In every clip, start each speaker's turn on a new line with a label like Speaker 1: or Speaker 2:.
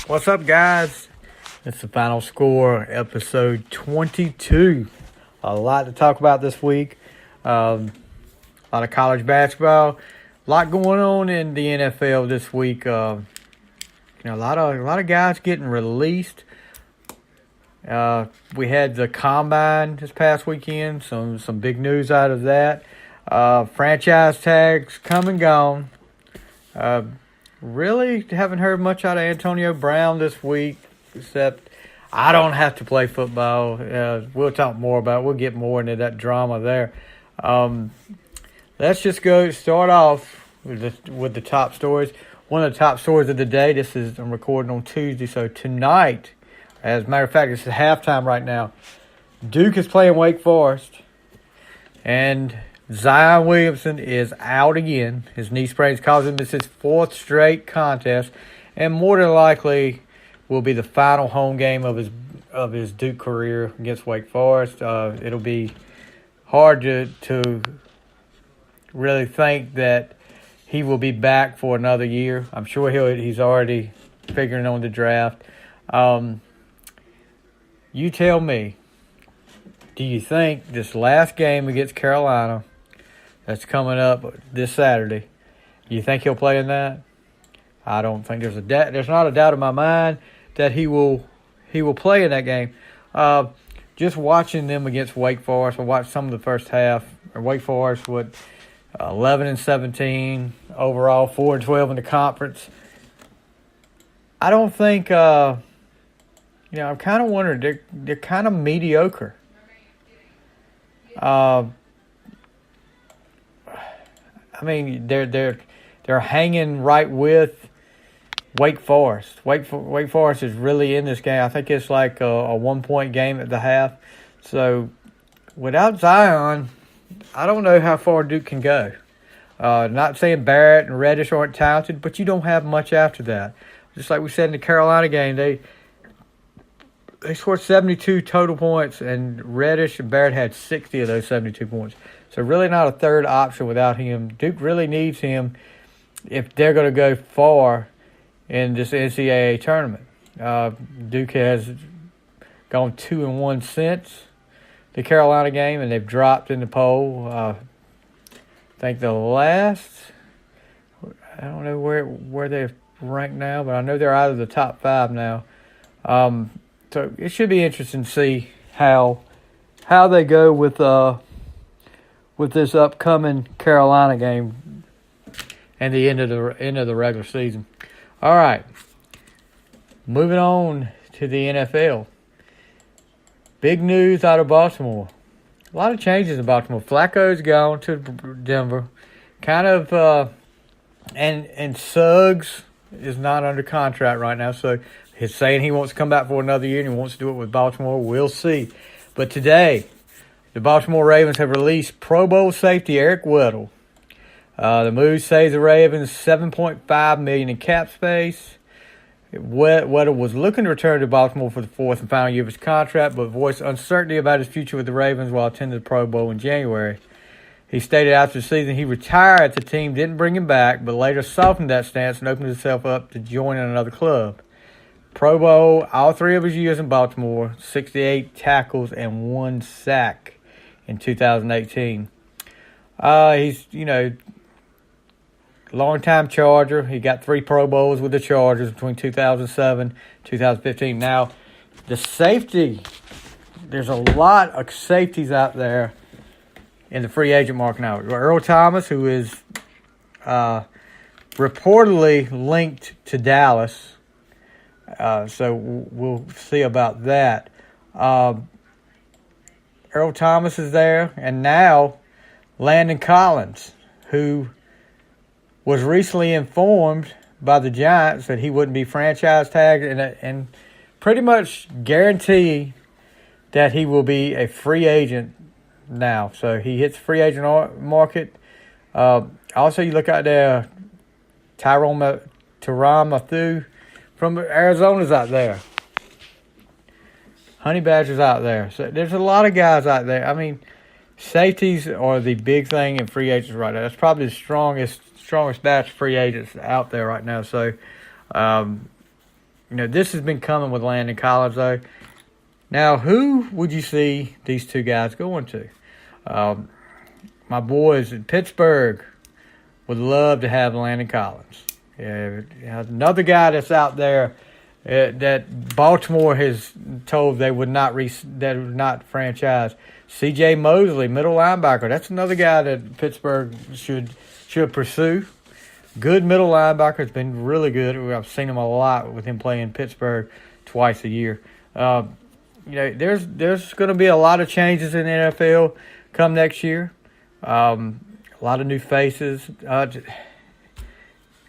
Speaker 1: What's up, guys? It's the Final Score, episode 22. A lot to talk about this week. A lot of college basketball. A lot going on in the NFL this week. A lot of guys getting released. We had the combine this past weekend. Some big news out of that. Franchise tags come and gone. Really haven't heard much out of Antonio Brown this week, except I don't have to play football. We'll talk more about it. We'll get more into that drama there. Let's just start off with the top stories. One of the top stories of the day, I'm recording on Tuesday, so tonight, as a matter of fact, it's halftime right now. Duke is playing Wake Forest, and Zion Williamson is out again. His knee sprains caused him to miss his fourth straight contest, and more than likely will be the final home game of his Duke career against Wake Forest. It'll be hard to really think that he will be back for another year. I'm sure he's already figuring on the draft. You tell me, do you think this last game against Carolina that's coming up this Saturday, you think he'll play in that? I don't think there's not a doubt in my mind that he will play in that game. Just watching them against Wake Forest, I watched some of the first half. Wake Forest with 11-17 overall, 4-12 in the conference. I don't think. I'm kind of wondering. They're kind of mediocre. They're hanging right with Wake Forest. Wake Forest is really in this game. I think it's like a 1-point game at the half. So without Zion, I don't know how far Duke can go. Not saying Barrett and Reddish aren't talented, but you don't have much after that. Just like we said in the Carolina game, they scored 72 total points, and Reddish and Barrett had 60 of those 72 points. So really not a third option without him. Duke really needs him if they're going to go far in this NCAA tournament. Duke has gone 2-1 since the Carolina game, and they've dropped in the poll. I think the last, I don't know where they're ranked now, but I know they're out of the top 5 now. So it should be interesting to see how they go with this upcoming Carolina game and the end of the regular season. All right, moving on to the NFL. Big news out of Baltimore. A lot of changes in Baltimore. Flacco's gone to Denver. And Suggs is not under contract right now, so he's saying he wants to come back for another year and he wants to do it with Baltimore. We'll see. But today, the Baltimore Ravens have released Pro Bowl safety Eric Weddle. The move saves the Ravens $7.5 million in cap space. Weddle was looking to return to Baltimore for the fourth and final year of his contract, but voiced uncertainty about his future with the Ravens while attending the Pro Bowl in January. He stated after the season he retired, the team didn't bring him back, but later softened that stance and opened himself up to joining another club. Pro Bowl, all 3 of his years in Baltimore, 68 tackles and 1 sack in 2018. He's, long-time Charger. He got 3 Pro Bowls with the Chargers between 2007 and 2015. Now, the safety, there's a lot of safeties out there in the free agent market now. Earl Thomas, who is reportedly linked to Dallas. So we'll see about that. Earl Thomas is there, and now Landon Collins, who was recently informed by the Giants that he wouldn't be franchise tagged and pretty much guarantee that he will be a free agent now. So he hits the free agent market. Also, you look out there, Tyrann Mathieu from Arizona's out there. Honey Badger's out there. So there's a lot of guys out there. I mean, safeties are the big thing in free agents right now. That's probably the strongest batch of free agents out there right now. So this has been coming with Landon Collins, though. Now, who would you see these two guys going to? My boys in Pittsburgh would love to have Landon Collins. Another guy that's out there that Baltimore has told they would not franchise. C.J. Mosley, middle linebacker. That's another guy that Pittsburgh should pursue. Good middle linebacker. Has been really good. I've seen him a lot with him playing Pittsburgh twice a year. There's going to be a lot of changes in the NFL come next year. A lot of new faces.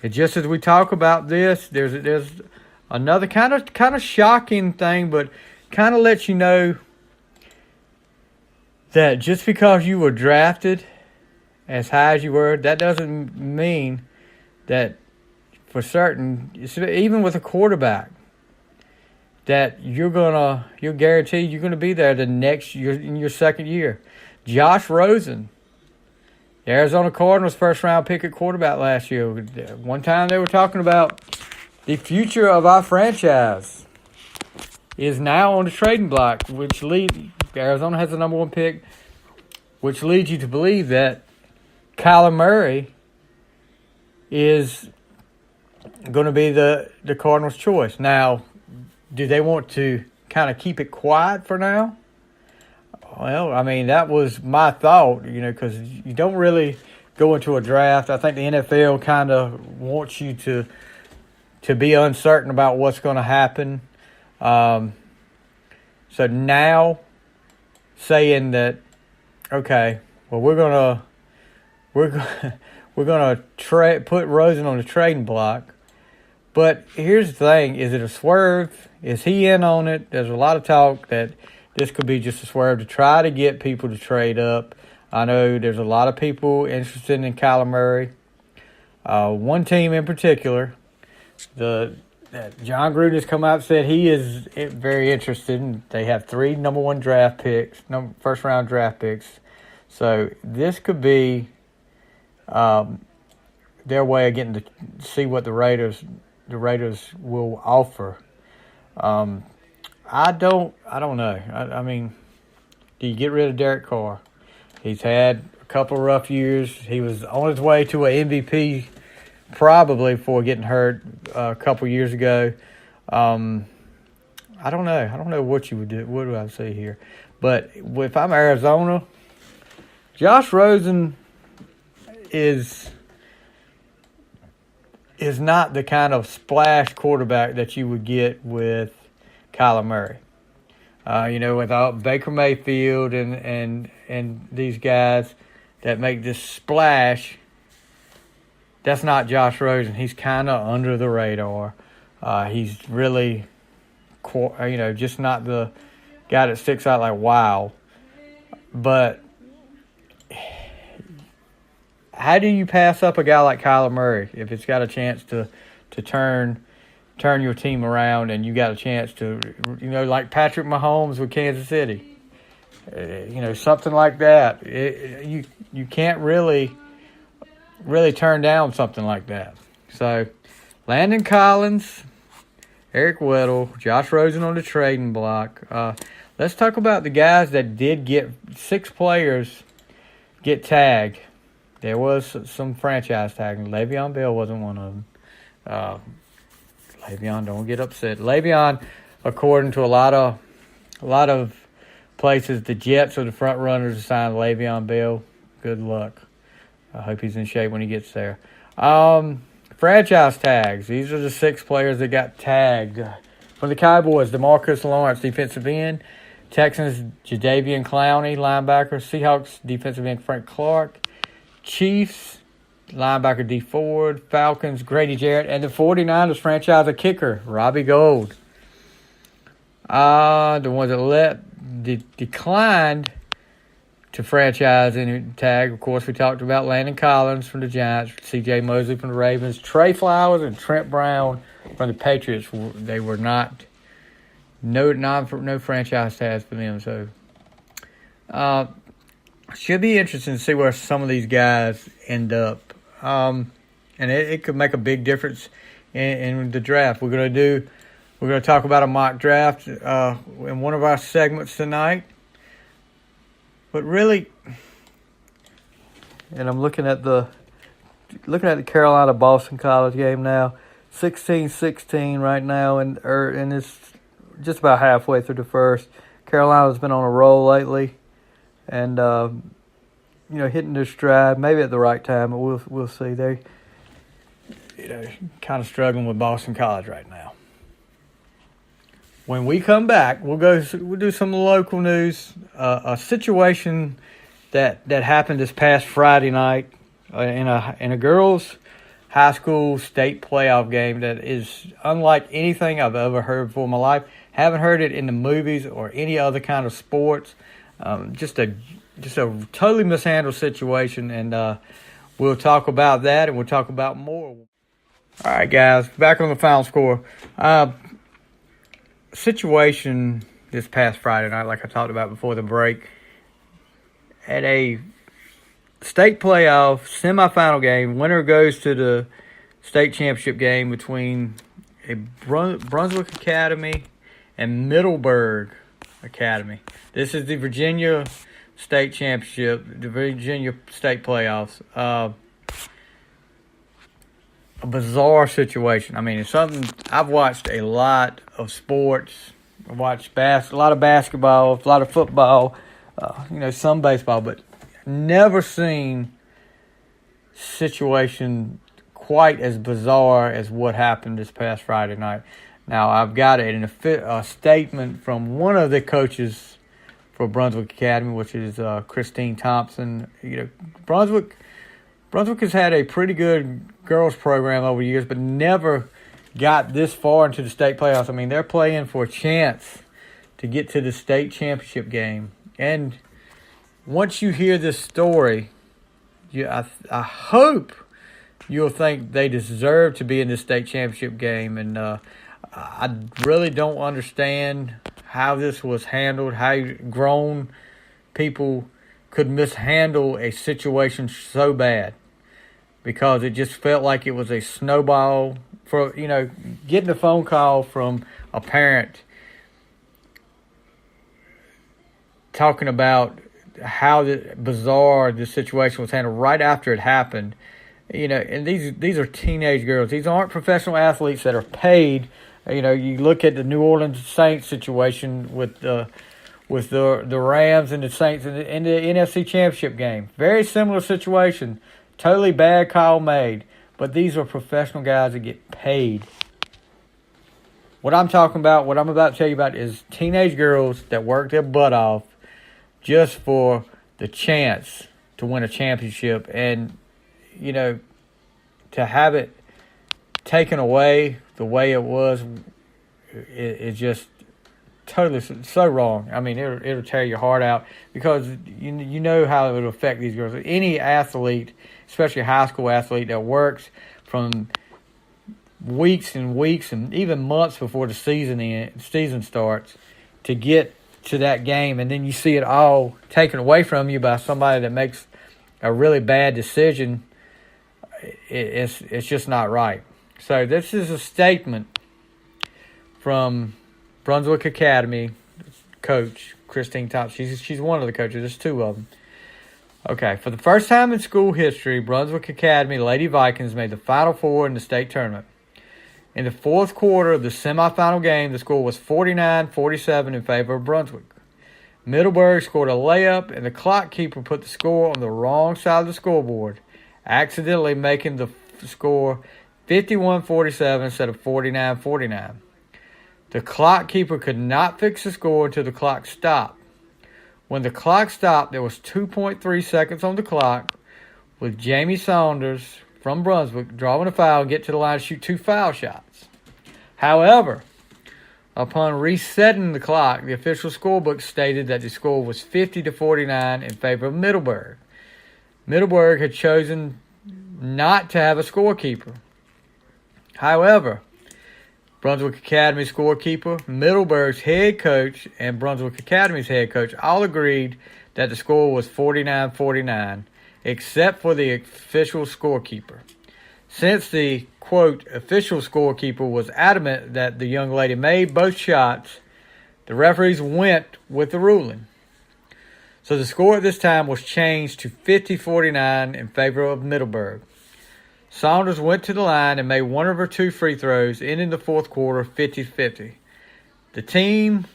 Speaker 1: Just as we talk about this, there's another kind of shocking thing, but kind of lets you know that just because you were drafted as high as you were, that doesn't mean that for certain, even with a quarterback, that you're guaranteed you're gonna be there the next year in your second year. Josh Rosen, the Arizona Cardinals first round pick at quarterback last year. One time they were talking about the future of our franchise is now on the trading block, which Arizona has the number one pick, which leads you to believe that Kyler Murray is going to be the Cardinals' choice. Now, do they want to kind of keep it quiet for now? Well, I mean, that was my thought, because you don't really go into a draft. I think the NFL kind of wants you to be uncertain about what's going to happen. So now saying that, okay, well, we're gonna put Rosen on the trading block. But here's the thing: is it a swerve? Is he in on it? There's a lot of talk that this could be just a swerve to try to get people to trade up. I know there's a lot of people interested in Kyler Murray. One team in particular, John Gruden has come out and said he is very interested. They have 3 number one draft picks, first round draft picks. So this could be their way of getting to see what the Raiders will offer. I don't know. I mean, do you get rid of Derek Carr? He's had a couple of rough years. He was on his way to an MVP probably before getting hurt a couple years ago. I don't know. I don't know what you would do. What do I say here? But if I'm Arizona, Josh Rosen is not the kind of splash quarterback that you would get with Kyler Murray. Without Baker Mayfield and these guys that make this splash, that's not Josh Rosen. He's kind of under the radar. He's really, just not the guy that sticks out like wow. But how do you pass up a guy like Kyler Murray if it's got a chance to turn your team around and you got a chance to, like Patrick Mahomes with Kansas City, something like that. You can't really turn down something like that. So Landon Collins, Eric Weddle, Josh Rosen on the trading block. Let's talk about the guys that did get 6 players get tagged. There was some franchise tagging. Le'Veon Bell wasn't one of them. Le'Veon, don't get upset. Le'Veon, according to a lot of places, the Jets are the front runners to sign Le'Veon Bell. Good luck. I hope he's in shape when he gets there. Franchise tags. These are the 6 players that got tagged. From the Cowboys, DeMarcus Lawrence, defensive end. Texans, Jadeveon Clowney, linebacker. Seahawks, defensive end Frank Clark. Chiefs, linebacker D. Ford. Falcons, Grady Jarrett. And the 49ers franchise a kicker, Robbie Gould. The ones that declined to franchise any tag, of course, we talked about Landon Collins from the Giants, C.J. Mosley from the Ravens, Trey Flowers, and Trent Brown from the Patriots. They were not no franchise tags for them. So, should be interesting to see where some of these guys end up. And it could make a big difference in the draft. We're going to do We're going to talk about a mock draft in one of our segments tonight. But really, and I'm looking at the Carolina-Boston College game now, 16-16 right now, and it's just about halfway through the first. Carolina's been on a roll lately, and hitting their stride, maybe at the right time, but we'll see. They kind of struggling with Boston College right now. When we come back, we'll do some local news. A situation that happened this past Friday night in a girls' high school state playoff game that is unlike anything I've ever heard before in my life. Haven't heard it in the movies or any other kind of sports. Just a totally mishandled situation, and we'll talk about that, and we'll talk about more. All right, guys, back on the final score. Situation this past Friday night, like I talked about before the break, at a state playoff semifinal game, winner goes to the state championship game between a Brunswick Academy and Middleburg Academy. This is the Virginia State Championship, the Virginia State Playoffs. A bizarre situation. I mean, it's something I've watched a lot of sports. I watched a lot of basketball, a lot of football, some baseball, but never seen situation quite as bizarre as what happened this past Friday night. Now, I've got a statement from one of the coaches for Brunswick Academy, which is Christine Thompson. Brunswick has had a pretty good girls program over the years, but never got this far into the state playoffs. I mean, they're playing for a chance to get to the state championship game. And once you hear this story, I hope you'll think they deserve to be in the state championship game. And I really don't understand how this was handled, how grown people could mishandle a situation so bad, because it just felt like it was a snowball. For getting a phone call from a parent talking about how bizarre this situation was handled right after it happened. And these are teenage girls. These aren't professional athletes that are paid. You look at the New Orleans Saints situation with the Rams and the Saints in the NFC Championship game. Very similar situation. Totally bad call made. But these are professional guys that get paid. What I'm talking about, what I'm about to tell you about, is teenage girls that work their butt off just for the chance to win a championship. And, to have it taken away the way it was is just totally so wrong. I mean, it'll tear your heart out, because you know how it would affect these girls. Any athlete, especially a high school athlete that works from weeks and weeks and even months before the season starts to get to that game, and then you see it all taken away from you by somebody that makes a really bad decision. It's just not right. So this is a statement from Brunswick Academy coach Christine Thompson. She's one of the coaches. There's two of them. Okay, for the first time in school history, Brunswick Academy Lady Vikings made the Final Four in the state tournament. In the fourth quarter of the semifinal game, the score was 49-47 in favor of Brunswick. Middleburg scored a layup, and the clock keeper put the score on the wrong side of the scoreboard, accidentally making the score 51-47 instead of 49-49. The clock keeper could not fix the score until the clock stopped. When the clock stopped, there was 2.3 seconds on the clock, with Jamie Saunders from Brunswick drawing a foul and get to the line to shoot 2 foul shots. However, upon resetting the clock, the official scorebook stated that the score was 50-49 in favor of Middleburg. Middleburg had chosen not to have a scorekeeper. However, Brunswick Academy scorekeeper, Middleburg's head coach, and Brunswick Academy's head coach all agreed that the score was 49-49, except for the official scorekeeper. Since the, quote, official scorekeeper was adamant that the young lady made both shots, the referees went with the ruling. So the score at this time was changed to 50-49 in favor of Middleburg. Saunders went to the line and made one of her 2 free throws, ending the fourth quarter 50-50. The team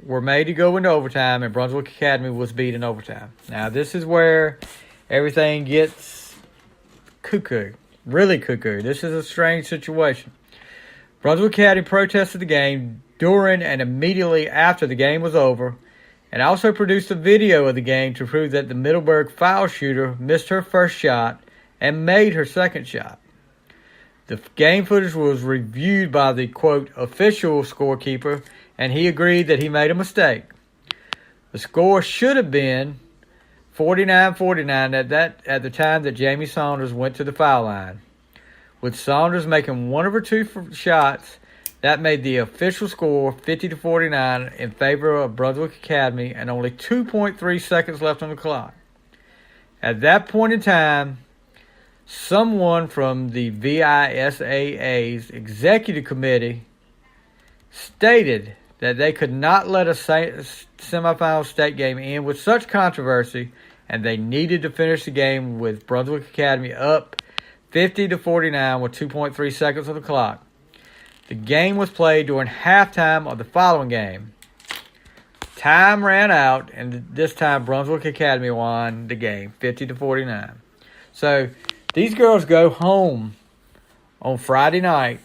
Speaker 1: were made to go into overtime, and Brunswick Academy was beat in overtime. Now, this is where everything gets cuckoo, really cuckoo. This is a strange situation. Brunswick Academy protested the game during and immediately after the game was over, and also produced a video of the game to prove that the Middleburg foul shooter missed her first shot and made her second shot. The game footage was reviewed by the, quote, official scorekeeper, and he agreed that he made a mistake. The score should have been 49-49 at the time that Jamie Saunders went to the foul line. With Saunders making one of her 2 shots, that made the official score 50-49 in favor of Brunswick Academy, and only 2.3 seconds left on the clock. At that point in time, someone from the VISAA's executive committee stated that they could not let a semifinal state game end with such controversy, and they needed to finish the game with Brunswick Academy up 50-49 with 2.3 seconds on the clock. The game was played during halftime of the following game. Time ran out, and this time Brunswick Academy won the game 50-49. So these girls go home on Friday night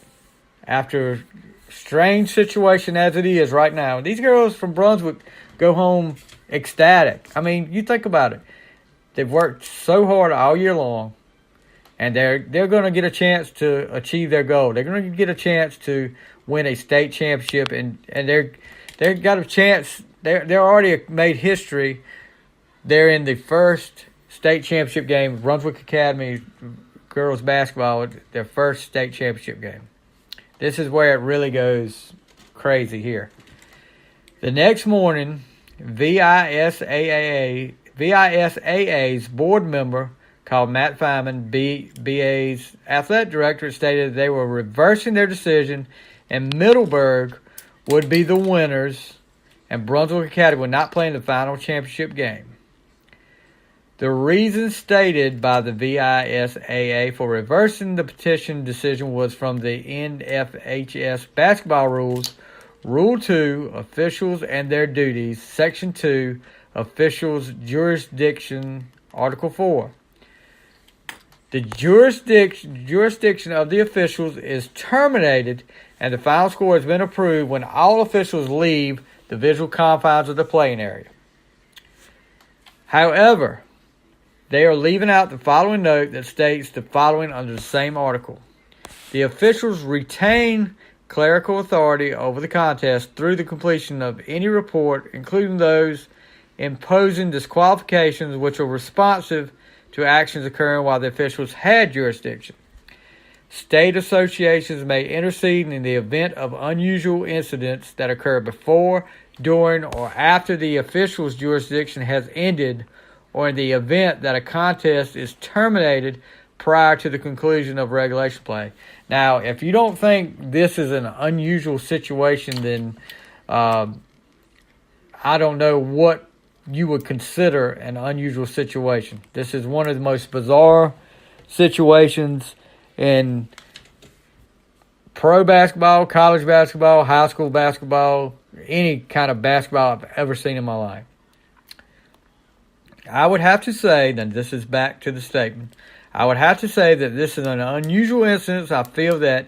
Speaker 1: after strange situation as it is right now. These girls from Brunswick go home ecstatic. I mean, you think about it. They've worked so hard all year long, and they're going to get a chance to achieve their goal. They're going to get a chance to win a state championship, and they've got a chance. They're already made history. They're in the first state championship game, Brunswick Academy girls basketball, their first state championship game. This is where it really goes crazy here. The next morning, VISAA's board member called Matt Feynman, BA's athletic director, stated they were reversing their decision and Middleburg would be the winners and Brunswick Academy would not play in the final championship game. The reason stated by the VISAA for reversing the petition decision was from the NFHS basketball rules, Rule 2, Officials and Their Duties, Section 2, Officials Jurisdiction, Article 4. The jurisdiction of the officials is terminated and the final score has been approved when all officials leave the visual confines of the playing area. However, they are leaving out the following note that states the following under the same article. The officials retain clerical authority over the contest through the completion of any report, including those imposing disqualifications which are responsive to actions occurring while the officials had jurisdiction. State associations may intercede in the event of unusual incidents that occur before, during, or after the official's jurisdiction has ended, or in the event that a contest is terminated prior to the conclusion of regulation play. Now, if you don't think this is an unusual situation, then I don't know what you would consider an unusual situation. This is one of the most bizarre situations in pro basketball, college basketball, high school basketball, any kind of basketball I've ever seen in my life. I would have to say, then this is back to the statement, I would have to say that this is an unusual instance. I feel that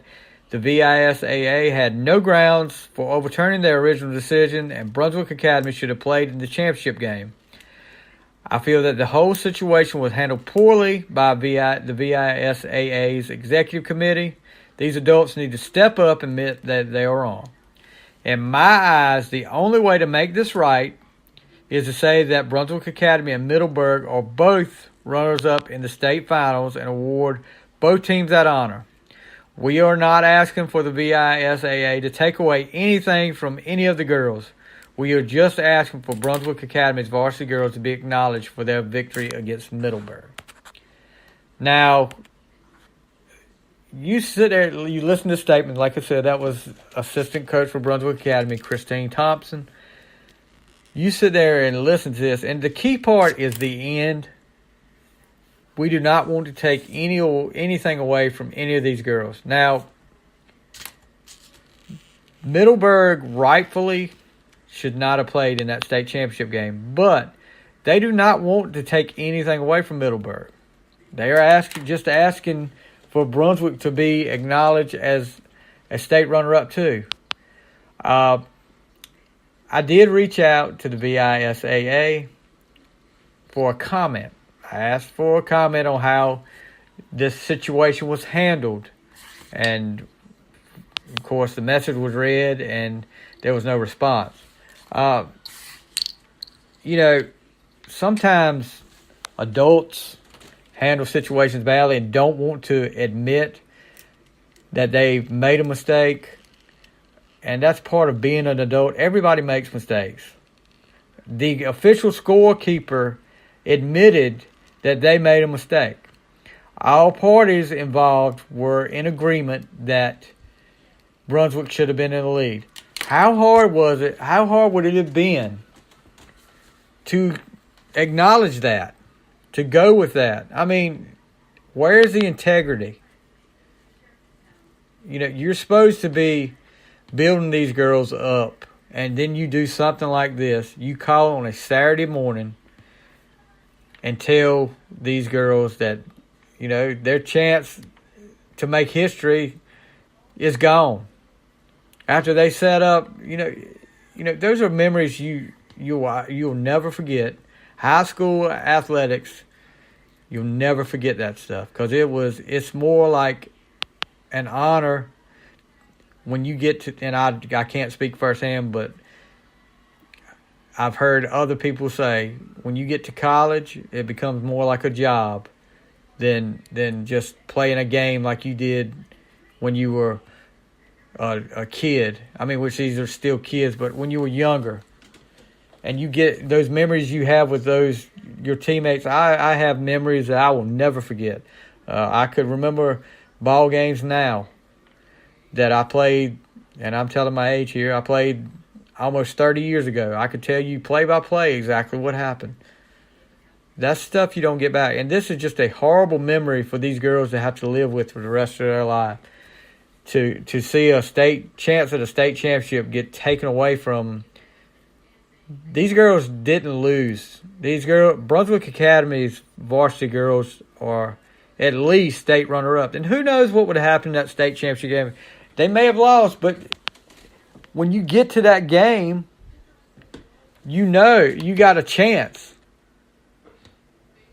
Speaker 1: the VISAA had no grounds for overturning their original decision, and Brunswick Academy should have played in the championship game. I feel that the whole situation was handled poorly by the VISAA's executive committee. These adults need to step up and admit that they are wrong. In my eyes, the only way to make this right is to say that Brunswick Academy and Middleburg are both runners-up in the state finals and award both teams that honor. We are not asking for the VISAA to take away anything from any of the girls. We are just asking for Brunswick Academy's varsity girls to be acknowledged for their victory against Middleburg. Now, you sit there, you listen to statements. Like I said, that was assistant coach for Brunswick Academy, Christine Thompson. You sit there and listen to this, and the key part is the end. We do not want to take anything away from any of these girls. Now, Middleburg rightfully should not have played in that state championship game, but they do not want to take anything away from Middleburg. They are asking for Brunswick to be acknowledged as a state runner-up too. I did reach out to the BISAA for a comment. I asked for a comment on how this situation was handled. And, of course, the message was read and there was no response. Sometimes adults handle situations badly and don't want to admit that they've made a mistake. And that's part of being an adult. Everybody makes mistakes. The official scorekeeper admitted that they made a mistake. All parties involved were in agreement that Brunswick should have been in the lead. How hard was it? How hard would it have been to acknowledge that, to go with that? I mean, where's the integrity? You're supposed to be building these girls up, and then you do something like this. You call on a Saturday morning and tell these girls that, their chance to make history is gone. After they set up, those are memories you'll never forget. High school athletics, you'll never forget that stuff, because it's more like an honor when you get to, and I can't speak firsthand, but I've heard other people say, when you get to college, it becomes more like a job than just playing a game like you did when you were a kid. I mean, which these are still kids, but when you were younger, and you get those memories you have with your teammates. I have memories that I will never forget. I could remember ball games now that I played, and I'm telling my age here, I played almost 30 years ago. I could tell you play by play exactly what happened. That's stuff you don't get back. And this is just a horrible memory for these girls to have to live with for the rest of their life. To see a state chance at a state championship get taken away from them. These girls didn't lose. Brunswick Academy's varsity girls are at least state runner-up. And who knows what would have happened in that state championship game. They may have lost, but when you get to that game, you got a chance.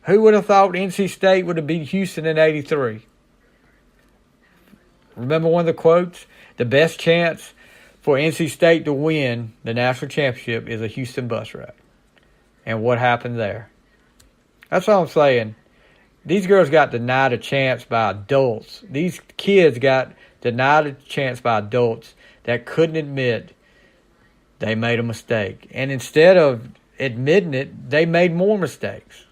Speaker 1: Who would have thought NC State would have beat Houston in 83? Remember one of the quotes? The best chance for NC State to win the national championship is a Houston bus ride. And what happened there? That's all I'm saying. These girls got denied a chance by adults. These kids got denied a chance by adults that couldn't admit they made a mistake. And instead of admitting it, they made more mistakes.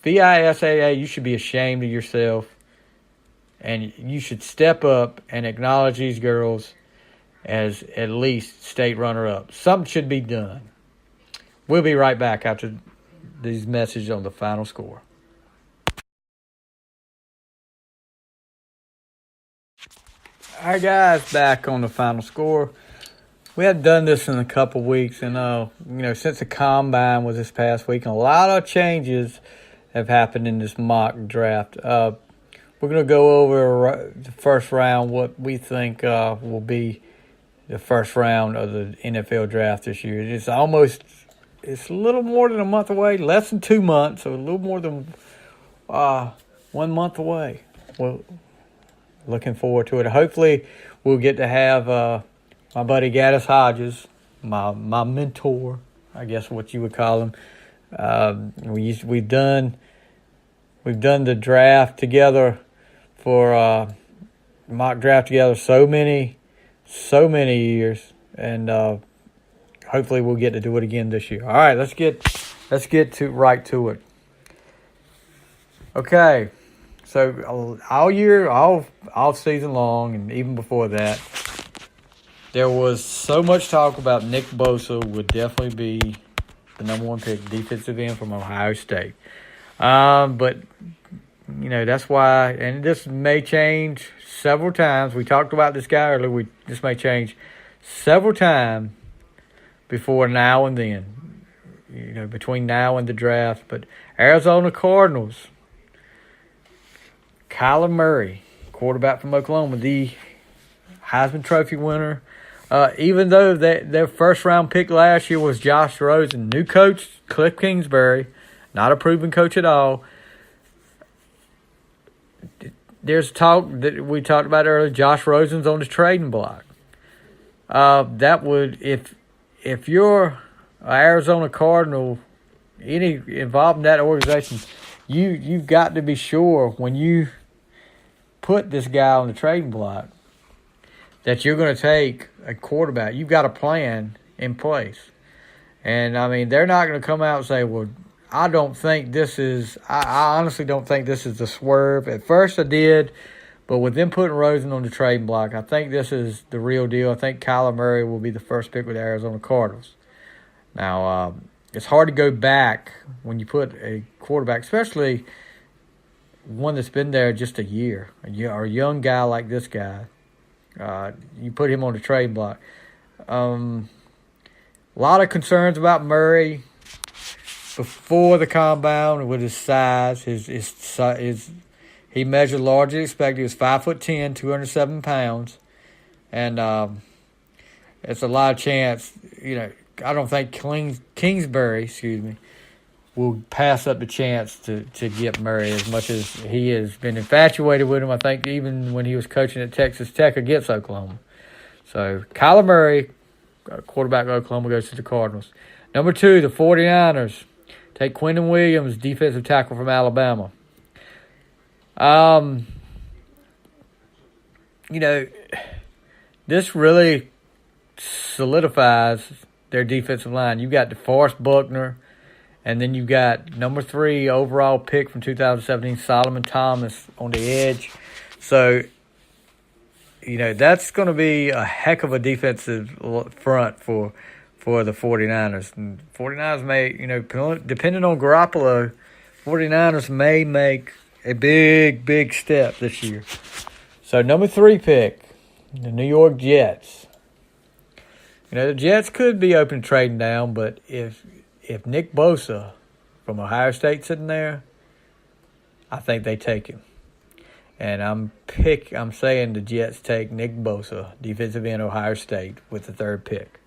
Speaker 1: BISAA, you should be ashamed of yourself. And you should step up and acknowledge these girls as at least state runner-up. Something should be done. We'll be right back after these messages on the final score. All right, guys, back on the final score. We have done this in a couple weeks, and since the combine was this past week, and a lot of changes have happened in this mock draft. We're going to go over the first round, what we think will be the first round of the NFL draft this year. It's a little more than a month away, less than 2 months, so a little more than 1 month away. Well, looking forward to it. Hopefully, we'll get to have my buddy Gaddis Hodges, my mentor, I guess what you would call him. We've done the draft together for mock draft together so many years, and hopefully we'll get to do it again this year. All right, let's get right to it. Okay, So all year, all season long, and even before that, there was so much talk about Nick Bosa would definitely be the number one pick, defensive end from Ohio State. But that's why, and this may change several times. We talked about this guy earlier. This may change several times before now and then, between now and the draft. But Arizona Cardinals, Kyler Murray, quarterback from Oklahoma, the Heisman Trophy winner. Even though their first-round pick last year was Josh Rosen, new coach Cliff Kingsbury, not a proven coach at all. There's talk that we talked about earlier. Josh Rosen's on the trading block. That would, if you're an Arizona Cardinal, any involved in that organization, you've got to be sure when you put this guy on the trading block that you're going to take a quarterback. You've got a plan in place. And, I mean, they're not going to come out and say, well, I honestly don't think this is the swerve. At first I did, but with them putting Rosen on the trading block, I think this is the real deal. I think Kyler Murray will be the first pick with the Arizona Cardinals. Now, it's hard to go back when you put a quarterback, especially one that's been there just a year, or a young guy like this guy. You put him on the trading block. A lot of concerns about Murray before the combine with his size. He measured larger than expected. He was 5'10", 207 pounds, and it's a lot of chance. I don't think Kingsbury, will pass up the chance to get Murray as much as he has been infatuated with him. I think even when he was coaching at Texas Tech against Oklahoma. So Kyler Murray, quarterback of Oklahoma, goes to the Cardinals. Number 2, the 49ers take Quentin Williams, defensive tackle from Alabama. This really solidifies their defensive line. You've got DeForest Buckner, and then you've got number 3 overall pick from 2017, Solomon Thomas, on the edge. So, that's going to be a heck of a defensive front for the 49ers. And 49ers may, depending on Garoppolo, 49ers may make a big, big step this year. So, number 3 pick, the New York Jets. The Jets could be open to trading down, but if Nick Bosa from Ohio State sitting there, I think they take him. And I'm saying the Jets take Nick Bosa, defensive end, Ohio State, with the 3rd pick.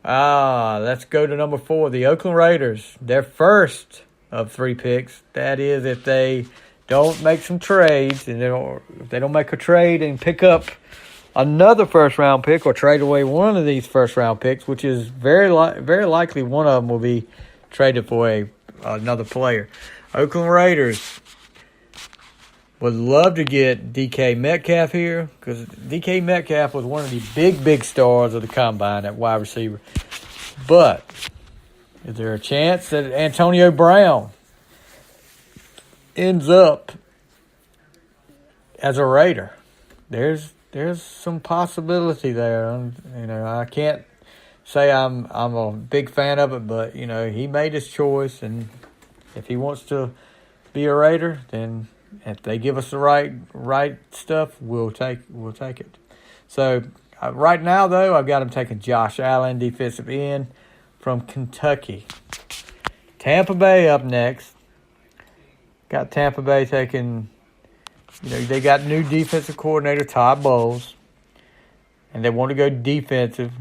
Speaker 1: Let's go to number 4, the Oakland Raiders. Their first of 3 picks. That is, if they don't make some trades, and if they don't make a trade and pick up another first-round pick or trade away one of these first-round picks, which is very likely one of them will be traded for another player. Oakland Raiders would love to get DK Metcalf here because DK Metcalf was one of the big stars of the combine at wide receiver. But is there a chance that Antonio Brown ends up as a Raider? There's some possibility there. I can't say I'm a big fan of it, but he made his choice, and if he wants to be a Raider, then if they give us the right stuff, we'll take it. So right now, though, I've got him taking Josh Allen, defensive end from Kentucky. Tampa Bay up next. Got Tampa Bay taking. They got new defensive coordinator, Todd Bowles, and they want to go defensive.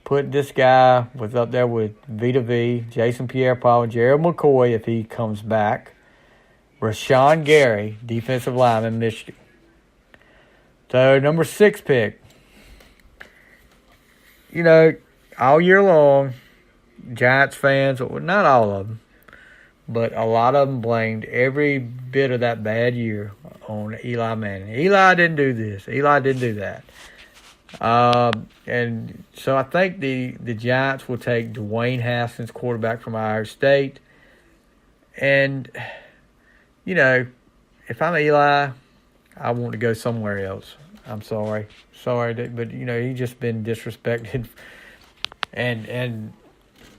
Speaker 1: Put this guy up there with Vita V, Jason Pierre-Paul, and Gerald McCoy if he comes back. Rashawn Gary, defensive lineman, Michigan. So, number 6 pick. All year long, Giants fans, well, not all of them, but a lot of them blamed every bit of that bad year on Eli Manning. Eli didn't do this. Eli didn't do that. And so I think the Giants will take Dwayne Haskins, quarterback from Ohio State. And, if I'm Eli, I want to go somewhere else. I'm sorry, but he's just been disrespected, and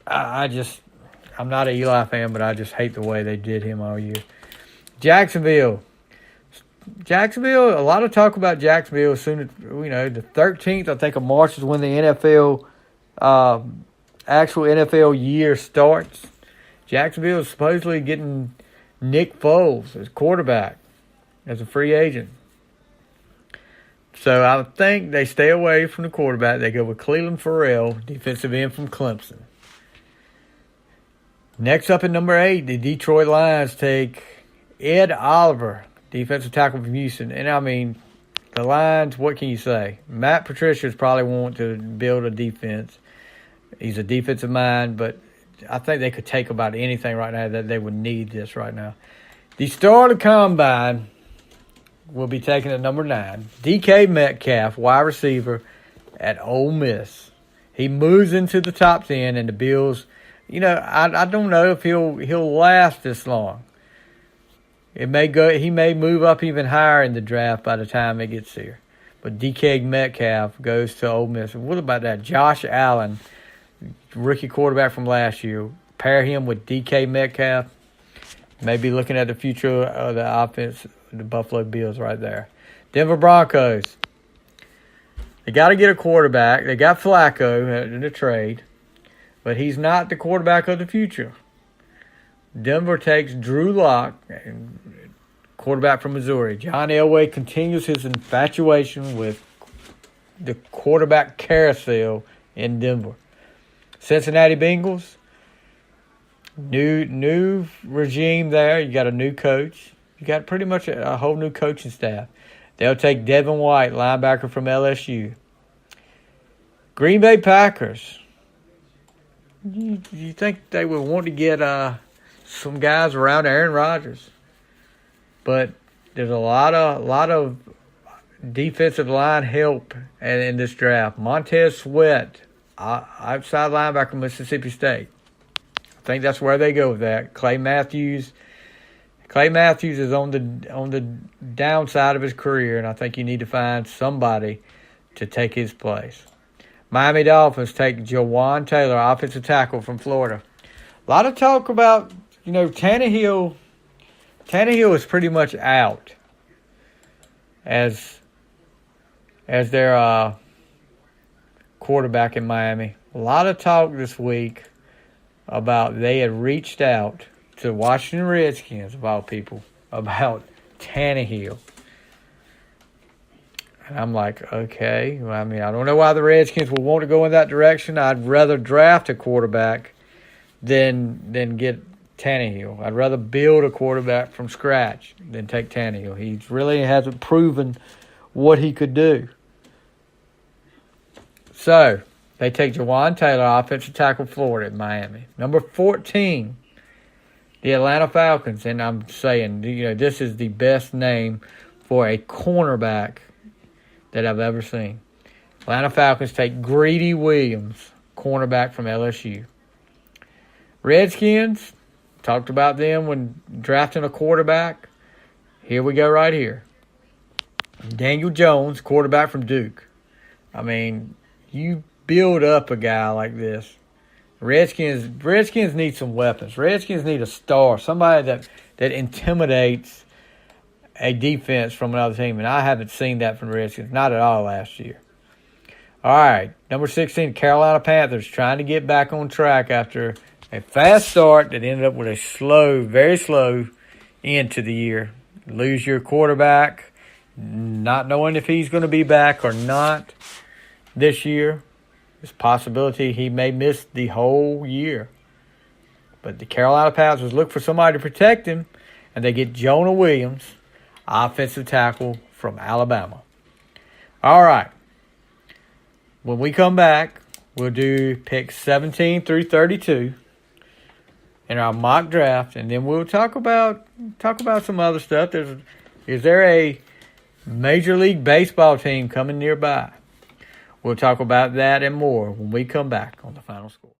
Speaker 1: I'm not an Eli fan, but I just hate the way they did him all year. Jacksonville, a lot of talk about Jacksonville. As soon as the 13th, I think of March is when the NFL, actual NFL year starts. Jacksonville is supposedly getting Nick Foles as quarterback, as a free agent. So I think they stay away from the quarterback. They go with Cleveland Farrell, defensive end from Clemson. Next up at number 8, the Detroit Lions take Ed Oliver, defensive tackle from Houston. And I mean, the Lions, what can you say? Matt Patricia's probably want to build a defense. He's a defensive mind, but I think they could take about anything right now that they would need this right now. The star of the combine will be taken at number 9. DK Metcalf, wide receiver at Ole Miss. He moves into the top 10, and the Bills, I don't know if he'll last this long. He may move up even higher in the draft by the time it gets here. But DK Metcalf goes to Ole Miss. What about that? Josh Allen, rookie quarterback from last year. Pair him with DK Metcalf. Maybe looking at the future of the offense, the Buffalo Bills right there. Denver Broncos. They got to get a quarterback. They got Flacco in the trade, but he's not the quarterback of the future. Denver takes Drew Lock, quarterback from Missouri. John Elway continues his infatuation with the quarterback carousel in Denver. Cincinnati Bengals. New regime there. You got a new coach. You got pretty much a whole new coaching staff. They'll take Devin White, linebacker from LSU. Green Bay Packers. You think they would want to get some guys around Aaron Rodgers? But there's a lot of defensive line help in this draft. Montez Sweat, outside linebacker from Mississippi State. I think that's where they go with that. Clay Matthews is on the downside of his career, and I think you need to find somebody to take his place. Miami Dolphins take Jawan Taylor, offensive tackle from Florida. A lot of talk about, Tannehill. Tannehill is pretty much out as their quarterback in Miami. A lot of talk this week about they had reached out to Washington Redskins, of all people, about Tannehill. And I'm like, okay. Well, I mean, I don't know why the Redskins would want to go in that direction. I'd rather draft a quarterback than get Tannehill. I'd rather build a quarterback from scratch than take Tannehill. He really hasn't proven what he could do. So, they take Jawan Taylor, offensive tackle, Florida at Miami. Number 14, the Atlanta Falcons. And I'm saying, this is the best name for a cornerback that I've ever seen. Atlanta Falcons take Greedy Williams, cornerback from LSU. Redskins, talked about them when drafting a quarterback. Here we go right here. Daniel Jones, quarterback from Duke. I mean, you build up a guy like this. Redskins need some weapons. Redskins need a star, somebody that intimidates a defense from another team, and I haven't seen that from the Redskins, not at all last year. All right, number 16, Carolina Panthers, trying to get back on track after a fast start that ended up with a very slow end to the year. Lose your quarterback, not knowing if he's going to be back or not this year. There's a possibility he may miss the whole year. But the Carolina Panthers look for somebody to protect him, and they get Jonah Williams, offensive tackle from Alabama. All right. When we come back, we'll do picks 17 through 32 in our mock draft, and then we'll talk about some other stuff. Is there a Major League Baseball team coming nearby? We'll talk about that and more when we come back on The Final Score.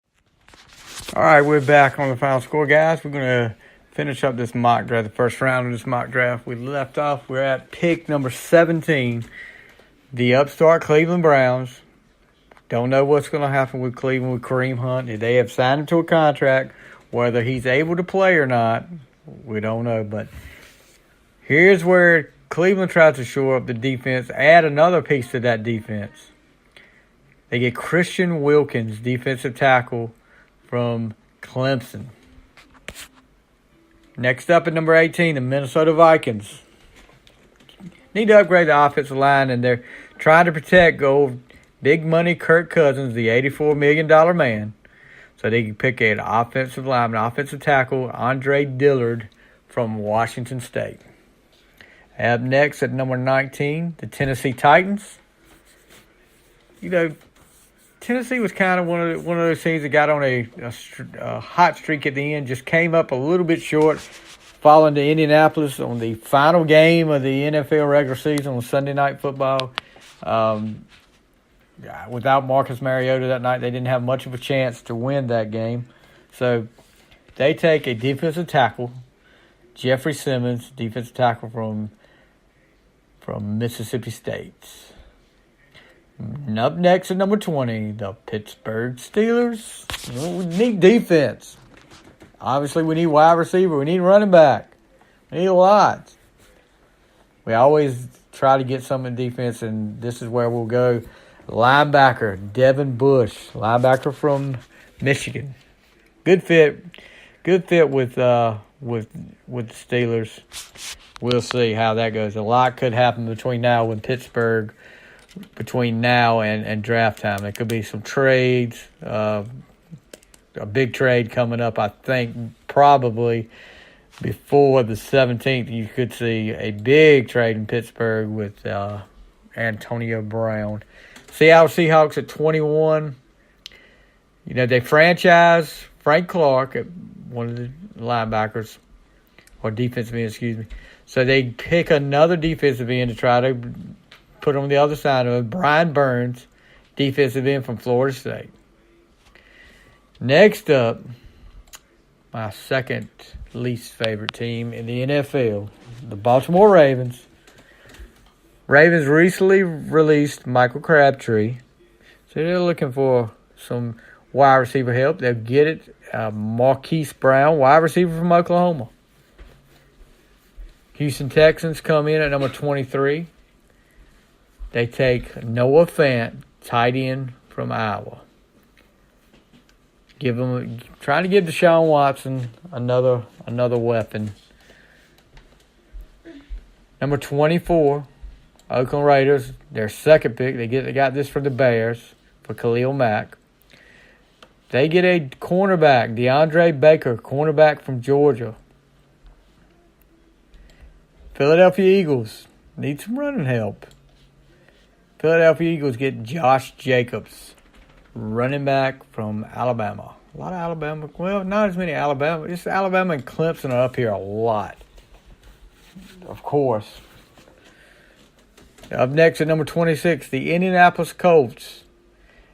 Speaker 1: All right, we're back on The Final Score, guys. We're going to finish up this mock draft, the first round of this mock draft. We left off, we're at pick number 17, the upstart Cleveland Browns. Don't know what's going to happen with Cleveland with Kareem Hunt. They have signed him to a contract. Whether he's able to play or not, we don't know. But here's where Cleveland tries to shore up the defense, add another piece to that defense. They get Christian Wilkins, defensive tackle from Clemson. Next up at number 18, the Minnesota Vikings. Need to upgrade the offensive line, and they're trying to protect old big money Kirk Cousins, the $84 million man. So they can pick an offensive lineman, offensive tackle, Andre Dillard from Washington State. Up next at number 19, the Tennessee Titans. You know, Tennessee was kind of one of those teams that got on a hot streak at the end, just came up a little bit short, falling to Indianapolis on the final game of the NFL regular season on Sunday Night Football. Without Marcus Mariota that night, they didn't have much of a chance to win that game. So they take a defensive tackle, Jeffrey Simmons, defensive tackle from Mississippi State. And up next at number 20, the Pittsburgh Steelers. We need defense. Obviously, we need wide receiver. We need running back. We need a lot. We always try to get some in defense, and this is where we'll go. Linebacker, Devin Bush, linebacker from Michigan. Good fit with the Steelers. We'll see how that goes. A lot could happen between now and Pittsburgh, between now and draft time. There could be some trades, a big trade coming up. I think probably before the 17th, you could see a big trade in Pittsburgh with Antonio Brown. Seattle Seahawks at 21. You know, they franchise Frank Clark at one of the linebackers, or defensive end, excuse me. So they pick another defensive end to try to put on the other side of it. Brian Burns, defensive end from Florida State. Next up, my second least favorite team in the NFL, the Baltimore Ravens. Ravens recently released Michael Crabtree, so they're looking for some wide receiver help. They'll get it. Marquise Brown, wide receiver from Oklahoma. Houston Texans come in at number 23. They take Noah Fant, tight end from Iowa. Trying to give Deshaun Watson another weapon. Number 24. Oakland Raiders, their second pick. They got this from the Bears for Khalil Mack. They get a cornerback, DeAndre Baker, cornerback from Georgia. Philadelphia Eagles need some running help. Philadelphia Eagles get Josh Jacobs, running back from Alabama. A lot of Alabama. Well, not as many Alabama. Just Alabama and Clemson are up here a lot. Of course. Up next at number 26, the Indianapolis Colts.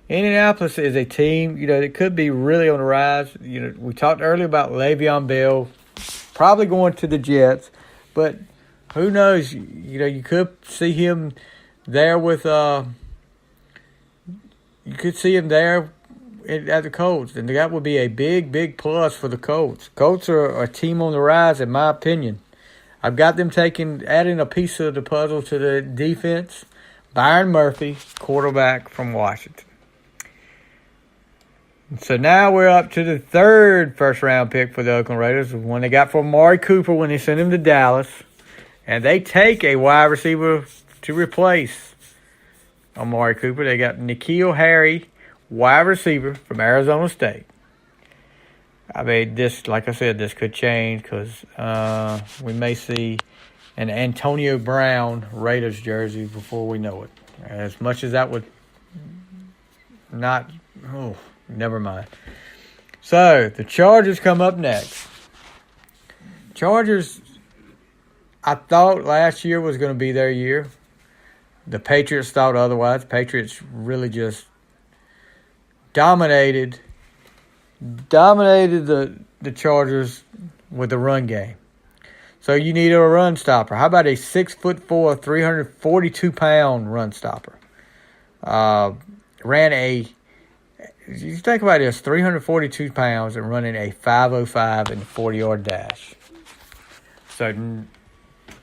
Speaker 1: Indianapolis is a team, you know, that could be really on the rise. You know, we talked earlier about Le'Veon Bell probably going to the Jets, but who knows? You know, you could see him there with at the Colts, and that would be a big plus for the Colts. Colts are a team on the rise, in my opinion. I've got them adding a piece of the puzzle to the defense. Byron Murphy, quarterback from Washington. So now we're up to the third first-round pick for the Oakland Raiders, the one they got for Amari Cooper when they sent him to Dallas. And they take a wide receiver to replace Amari Cooper. They got N'Keal Harry, wide receiver from Arizona State. I mean, like I said, this could change because we may see an Antonio Brown Raiders jersey before we know it. As much as that would not, never mind. So, the Chargers come up next. Chargers, I thought last year was going to be their year. The Patriots thought otherwise. Patriots really just dominated the Chargers with the run game. So you need a run stopper. How about a 6'4", 342-pound run stopper? You think about this, 342 pounds and running a 5.05 in the 40-yard dash. So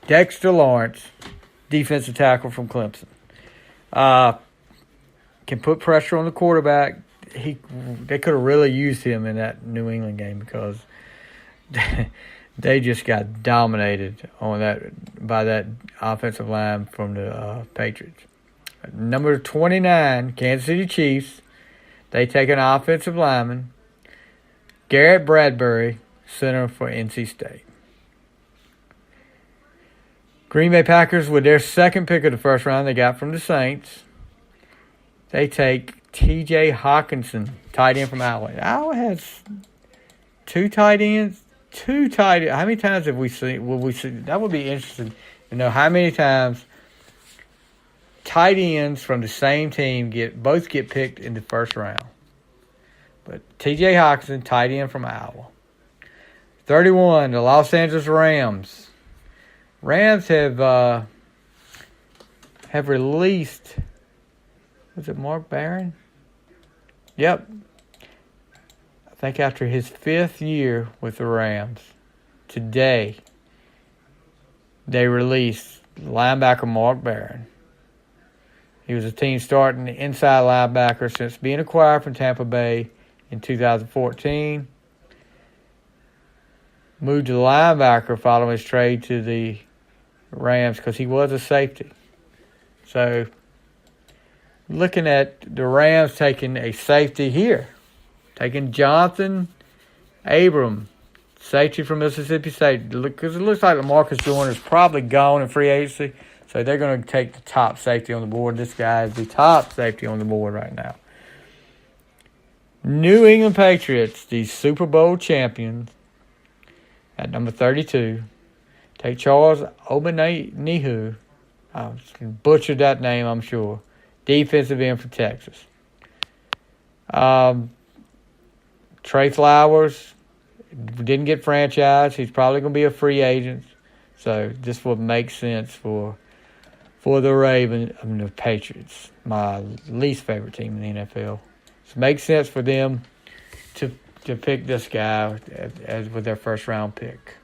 Speaker 1: Dexter Lawrence, defensive tackle from Clemson, can put pressure on the quarterback. They could have really used him in that New England game because they just got dominated by that offensive line from the Patriots. Number 29, Kansas City Chiefs. They take an offensive lineman, Garrett Bradbury, center for NC State. Green Bay Packers, with their second pick of the first round they got from the Saints, they take T.J. Hawkinson, tight end from Iowa. Iowa has two tight ends. How many times have we seen? Will we see? That would be interesting to know how many times tight ends from the same team both get picked in the first round. But T.J. Hawkinson, tight end from Iowa. 31, the Los Angeles Rams. Rams have released. Was it Mark Barron? Yep. I think after his 5th year with the Rams, today they released linebacker Mark Barron. He was a team starting inside linebacker since being acquired from Tampa Bay in 2014. Moved to linebacker following his trade to the Rams because he was a safety. So, looking at the Rams taking a safety here. Taking Jonathan Abram, safety from Mississippi State. Because it looks like LaMarcus Joyner is probably gone in free agency. So they're going to take the top safety on the board. This guy is the top safety on the board right now. New England Patriots, the Super Bowl champions, at number 32, take Charles Omenihu. I butchered that name, I'm sure. Defensive end for Texas. Trey Flowers didn't get franchised. He's probably going to be a free agent. So this would make sense for the Patriots, my least favorite team in the NFL. So it makes sense for them to pick this guy as with their first round pick.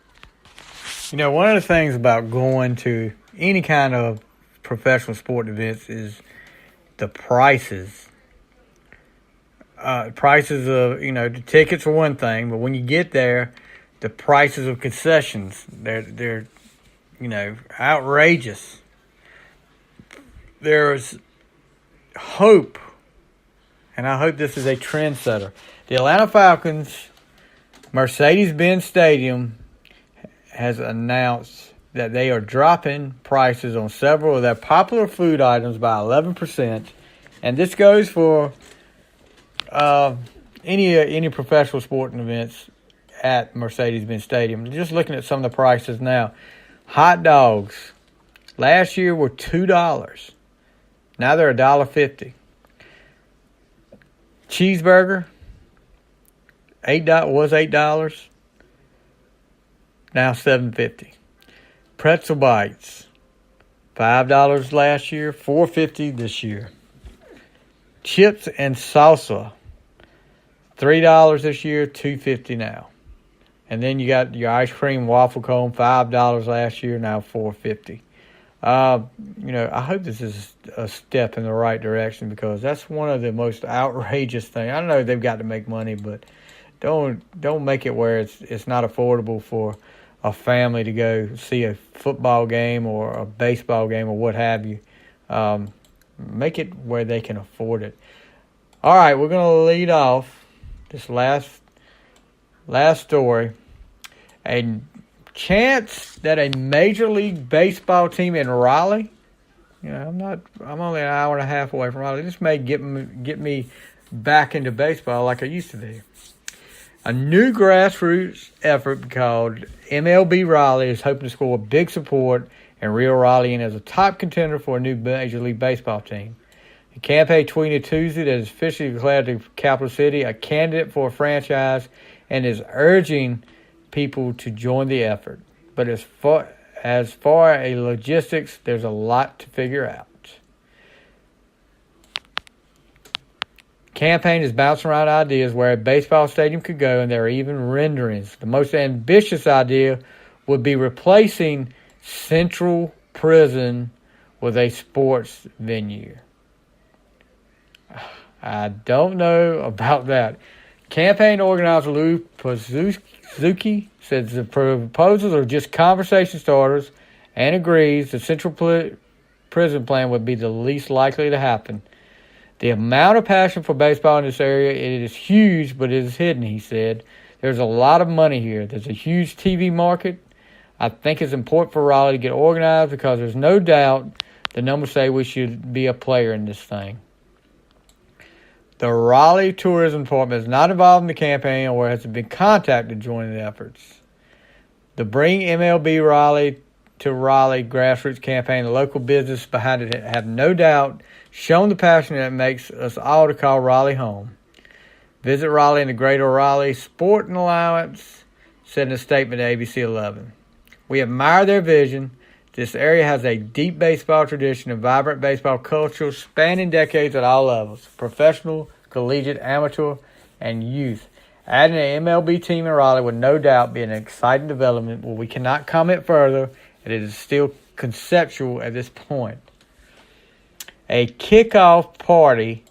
Speaker 1: You know, one of the things about going to any kind of professional sport events is the prices. Prices of, the tickets are one thing, but when you get there, the prices of concessions, they're outrageous. There's hope, and I hope this is a trendsetter. The Atlanta Falcons, Mercedes-Benz Stadium has announced that they are dropping prices on several of their popular food items by 11%, and this goes for any professional sporting events at Mercedes-Benz Stadium. Just looking at some of the prices now, hot dogs last year were $2. Now they're $1.50. Cheeseburger was $8. Now $7.50. Pretzel bites $5 last year, $4.50 this year. Chips and salsa $3 this year, $2.50 now. And then you got your ice cream waffle cone, $5 last year, now $4.50. I hope this is a step in the right direction because that's one of the most outrageous things. I know they've got to make money, but don't make it where it's not affordable for a family to go see a football game or a baseball game or what have you. Make it where they can afford it. All right, we're going to lead off this last story. A chance that a Major League Baseball team in Raleigh, I'm only an hour and a half away from Raleigh. This may get me back into baseball like I used to do. A new grassroots effort called MLB Raleigh is hoping to score big support and reel Raleigh in as a top contender for a new Major League Baseball team. The campaign tweeted Tuesday that is officially declared the capital city a candidate for a franchise and is urging people to join the effort. But as far as logistics, there's a lot to figure out. Campaign is bouncing around ideas where a baseball stadium could go, and there are even renderings. The most ambitious idea would be replacing Central Prison with a sports venue. I don't know about that. Campaign organizer Lou Pazuki says the proposals are just conversation starters and agrees the Central Prison plan would be the least likely to happen. The amount of passion for baseball in this area, it is huge, but it is hidden, he said. There's a lot of money here. There's a huge TV market. I think it's important for Raleigh to get organized because there's no doubt the numbers say we should be a player in this thing. The Raleigh Tourism Department is not involved in the campaign or has been contacted to join the efforts. The Bring MLB Raleigh to Raleigh grassroots campaign, the local business behind it have no doubt shown the passion that makes us all to call Raleigh home. Visit Raleigh and the Greater Raleigh Sporting Alliance said in a statement to ABC 11. We admire their vision. This area has a deep baseball tradition and vibrant baseball culture spanning decades at all levels, professional, collegiate, amateur, and youth. Adding an MLB team in Raleigh would no doubt be an exciting development, but we cannot comment further, and it is still conceptual at this point. A kickoff party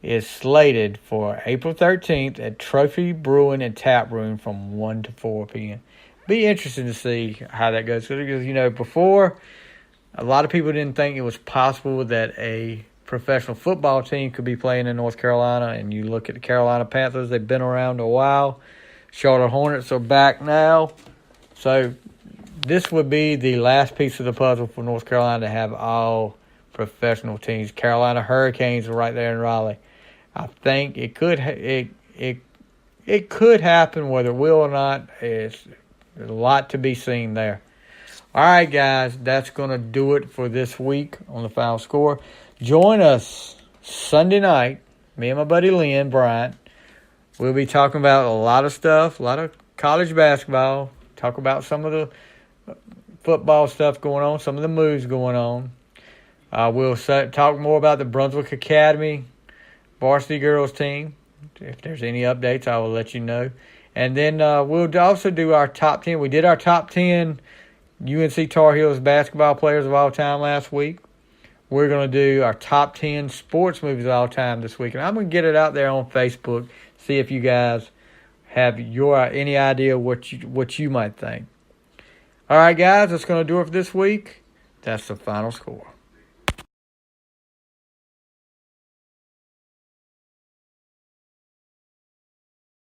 Speaker 1: is slated for April 13th at Trophy Brewing and Tap Room from 1 to 4 p.m. Be interesting to see how that goes. Because, before, a lot of people didn't think it was possible that a professional football team could be playing in North Carolina. And you look at the Carolina Panthers, they've been around a while. Charlotte Hornets are back now. So this would be the last piece of the puzzle for North Carolina to have all professional teams. Carolina Hurricanes are right there in Raleigh. I think it could happen, whether it will or not. There's a lot to be seen there. All right, guys, that's going to do it for this week on the Final Score. Join us Sunday night, me and my buddy Lynn Bryant. We'll be talking about a lot of stuff, a lot of college basketball, talk about some of the football stuff going on, some of the moves going on. We'll talk more about the Brunswick Academy varsity girls team. If there's any updates, I will let you know. And then we'll also do our top 10. We did our top 10 UNC Tar Heels basketball players of all time last week. We're going to do our top 10 sports movies of all time this week. And I'm going to get it out there on Facebook, see if you guys have any idea what you might think. All right, guys, that's going to do it for this week. That's the Final Score.